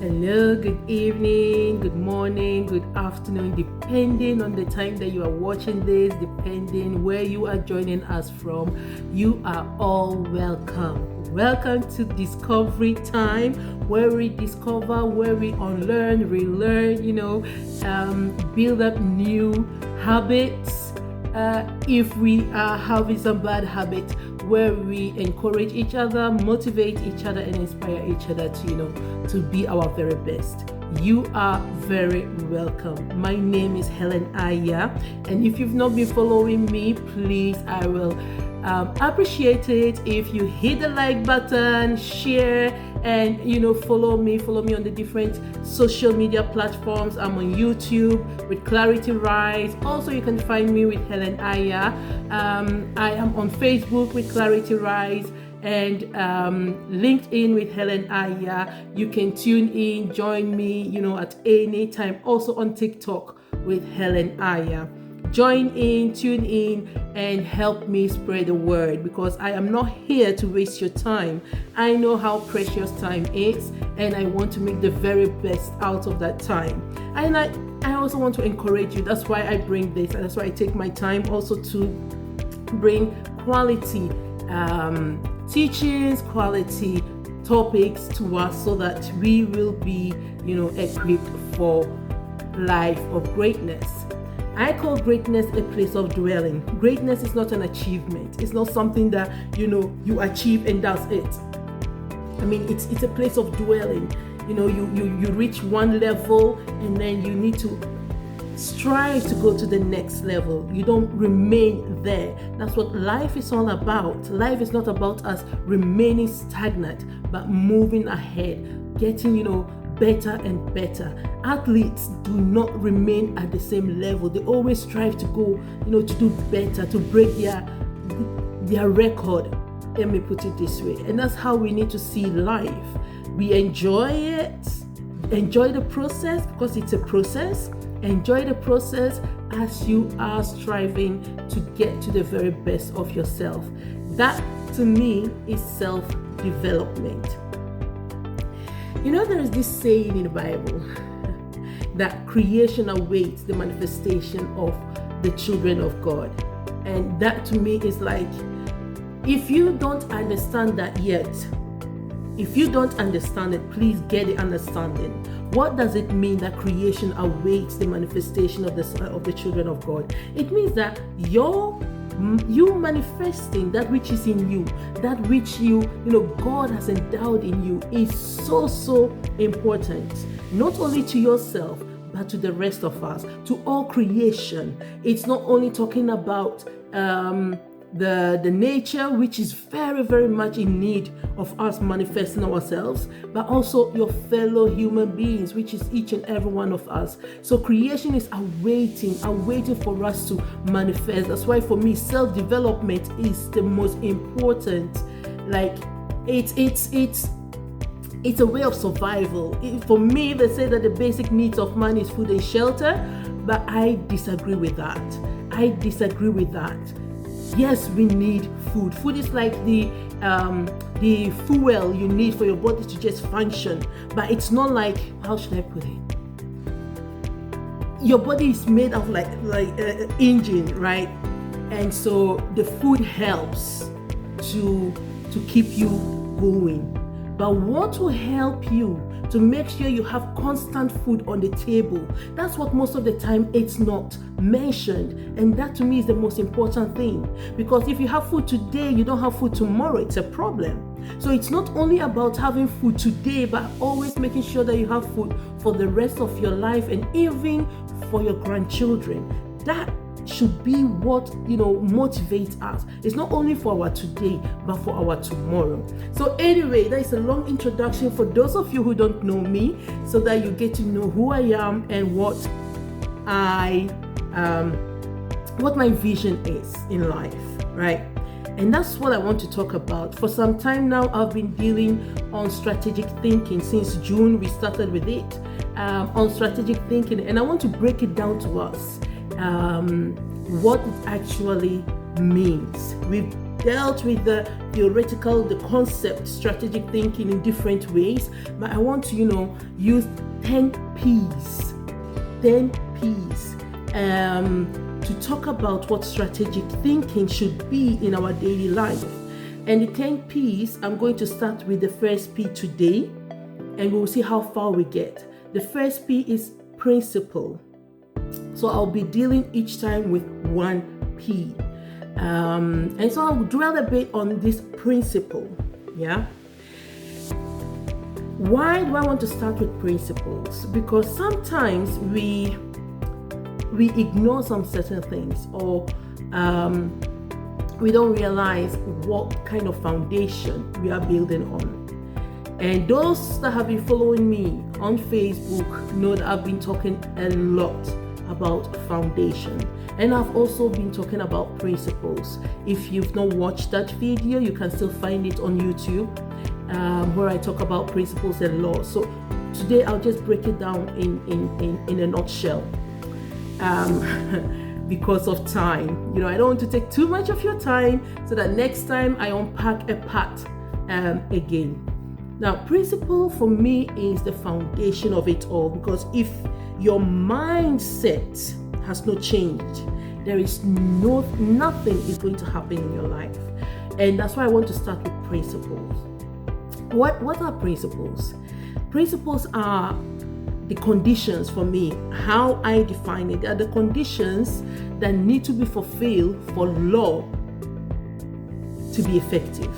Hello, good evening, good morning, good afternoon, depending on the time that you are watching this, depending where you are joining us from. You are all welcome. Welcome to Discovery Time, where we discover, where we unlearn, relearn, build up new habits. If we are having some bad habits, where we encourage each other, motivate each other, and inspire each other to be our very best. You are very welcome. My name is Helen Aya, and if you've not been following me, please, I will appreciate it if you hit the like button, share, and follow me on the different social media platforms. I'm on YouTube with Clarity Rise. Also, you can find me with Helen Aya. I am on Facebook with Clarity Rise and LinkedIn with Helen Aya. You can tune in, join me, at any time. Also on TikTok with Helen Aya. Join in, tune in, and help me spread the word, because I am not here to waste your time. I know how precious time is, and I want to make the very best out of that time. And I also want to encourage you. That's why I bring this, and that's why I take my time also to bring quality teachings, quality topics to us, so that we will be, equipped for life of greatness. I call greatness a place of dwelling. Greatness is not an achievement. It's not something that, you achieve and that's it. I mean, it's a place of dwelling. You reach one level and then you need to strive to go to the next level. You don't remain there. That's what life is all about. Life is not about us remaining stagnant, but moving ahead, getting, better and better. Athletes do not remain at the same level. They always strive to go, to do better, to break their record. Let me put it this way. And that's how we need to see life. We enjoy it, enjoy the process, because it's a process. Enjoy the process as you are striving to get to the very best of yourself. That, to me, is self-development. There is this saying in the Bible that creation awaits the manifestation of the children of God. And that to me is like, if you don't understand that yet, if you don't understand it, please get the understanding. What does it mean that creation awaits the manifestation of the children of God? It means that you manifesting that which is in you, that which God has endowed in you, is so important, not only to yourself but to the rest of us, to all creation. It's not only talking about the nature, which is very, very much in need of us manifesting ourselves, but also your fellow human beings, which is each and every one of us. So creation is awaiting for us to manifest. That's why for me, self-development is the most important. Like it's a way of survival. For me, they say that the basic needs of man is food and shelter, but I disagree with that. Yes, we need food. Food is like the fuel you need for your body to just function. But it's not like, how should I put it? Your body is made of like an engine, right? And so the food helps to keep you going. But what will help you to make sure you have constant food on the table? That's what most of the time it's not mentioned. And that to me is the most important thing. Because if you have food today, you don't have food tomorrow, it's a problem. So it's not only about having food today, but always making sure that you have food for the rest of your life and even for your grandchildren. That should be what motivates us. It's not only for our today but for our tomorrow. So anyway, that is a long introduction for those of you who don't know me, so that you get to know who I am and what my vision is in life, right? And that's what I want to talk about. For some time now, I've been dealing on strategic thinking. Since June, we started with it, on strategic thinking, and I want to break it down to us. What it actually means. We've dealt with the theoretical, the concept, strategic thinking in different ways, but I want to, use 10 P's to talk about what strategic thinking should be in our daily life. And the 10 P's, I'm going to start with the first P today, and we'll see how far we get. The first P is principle. So I'll be dealing each time with 1 P. And so I'll dwell a bit on this principle. Yeah. Why do I want to start with principles? Because sometimes we ignore some certain things, or we don't realize what kind of foundation we are building on. And those that have been following me on Facebook know that I've been talking a lot about foundation, and I've also been talking about principles. If you've not watched that video, you can still find it on YouTube, where I talk about principles and laws. So today I'll just break it down in a nutshell, because of time. I don't want to take too much of your time, so that next time I unpack a part again. Now, principle for me is the foundation of it all, because if your mindset has not changed, there is nothing is going to happen in your life. And that's why I want to start with principles. What are principles? Principles are the conditions for me, how I define it. They are the conditions that need to be fulfilled for law to be effective.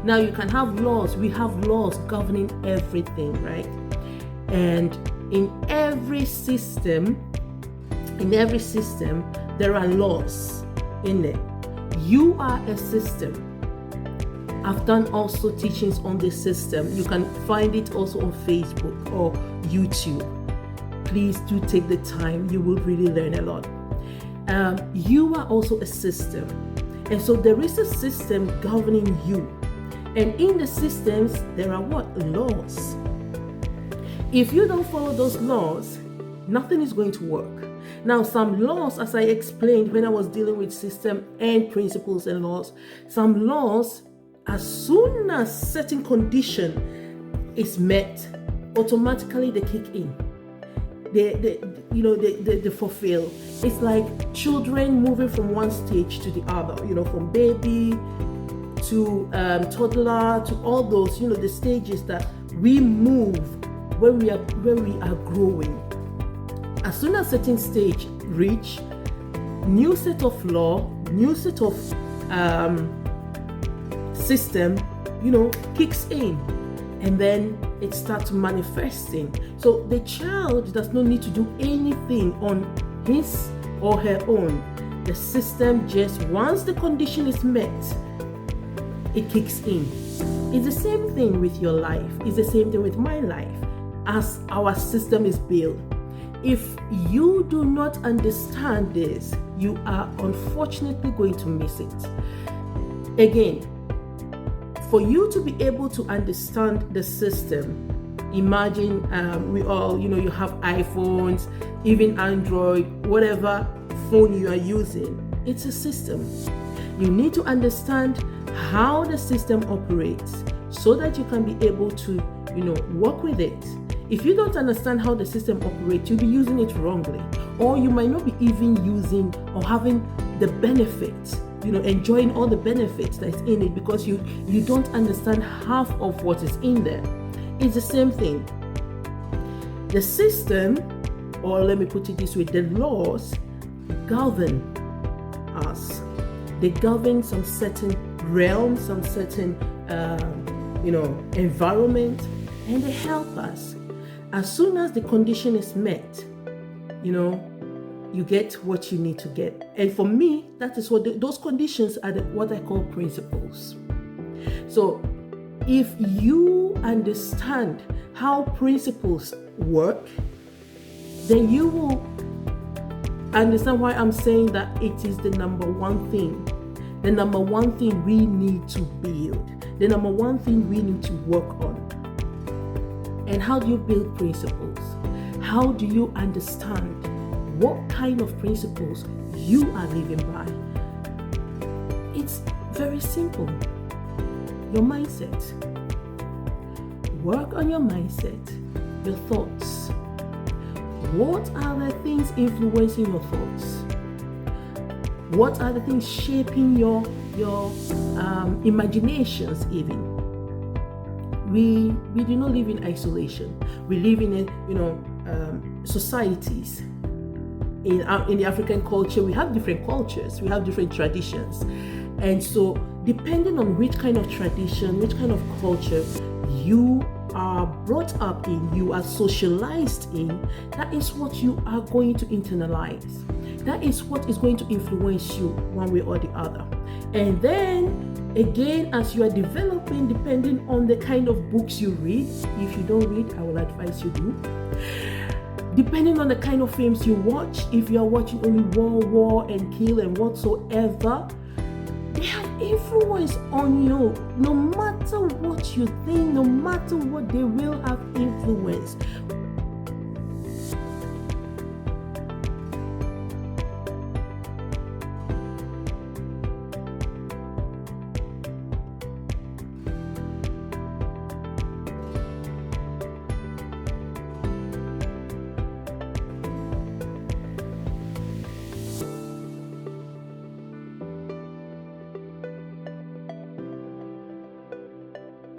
Now, you can have laws. We have laws governing everything, right? And in every system, there are laws in it. You are a system. I've done also teachings on this system. You can find it also on Facebook or YouTube. Please do take the time. You will really learn a lot. You are also a system. And so there is a system governing you. And in the systems, there are what? Laws. If you don't follow those laws, nothing is going to work. Now, some laws, as I explained when I was dealing with system and principles and laws, some laws, as soon as certain condition is met, automatically they kick in. They fulfill. It's like children moving from one stage to the other, from baby to toddler, to all those, the stages that we move when we are growing. As soon as certain stage reach, new set of law, new set of system, kicks in, and then it starts manifesting. So the child does not need to do anything on his or her own. The system just, once the condition is met, it kicks in. It's the same thing with your life. It's the same thing with my life. As our system is built, if you do not understand this, you are unfortunately going to miss it. Again, for you to be able to understand the system, imagine we all, you have iPhones, even Android, whatever phone you are using, it's a system. You need to understand how the system operates so that you can be able to, work with it. If you don't understand how the system operates, you'll be using it wrongly, or you might not be even using or having the benefits, enjoying all the benefits that's in it, because you don't understand half of what is in there. It's the same thing. The system, or let me put it this way, the laws govern us. They govern some certain realm, some certain environment, and they help us. As soon as the condition is met, you get what you need to get. And for me, that is what those conditions are, what I call principles. So if you understand how principles work, then you will understand why I'm saying that it is the number one thing. The number one thing we need to build. The number one thing we need to work on. And how do you build principles? How do you understand what kind of principles you are living by? It's Very simple. Your mindset. Work on your mindset, your thoughts. What are the things influencing your thoughts? What are the things shaping your imaginations even? We do not live in isolation. We live in societies. In the African culture, we have different cultures, we have different traditions. And so depending on which kind of tradition, which kind of culture you are brought up in, you are socialized in, that is what you are going to internalize. That is what is going to influence you one way or the other. And then again, as you are developing, depending on the kind of books you read, if you don't read, I will advise you do. Depending on the kind of films you watch, if you are watching only war and kill and whatsoever, they have influence on you. No matter what you think, no matter what, they will have influence.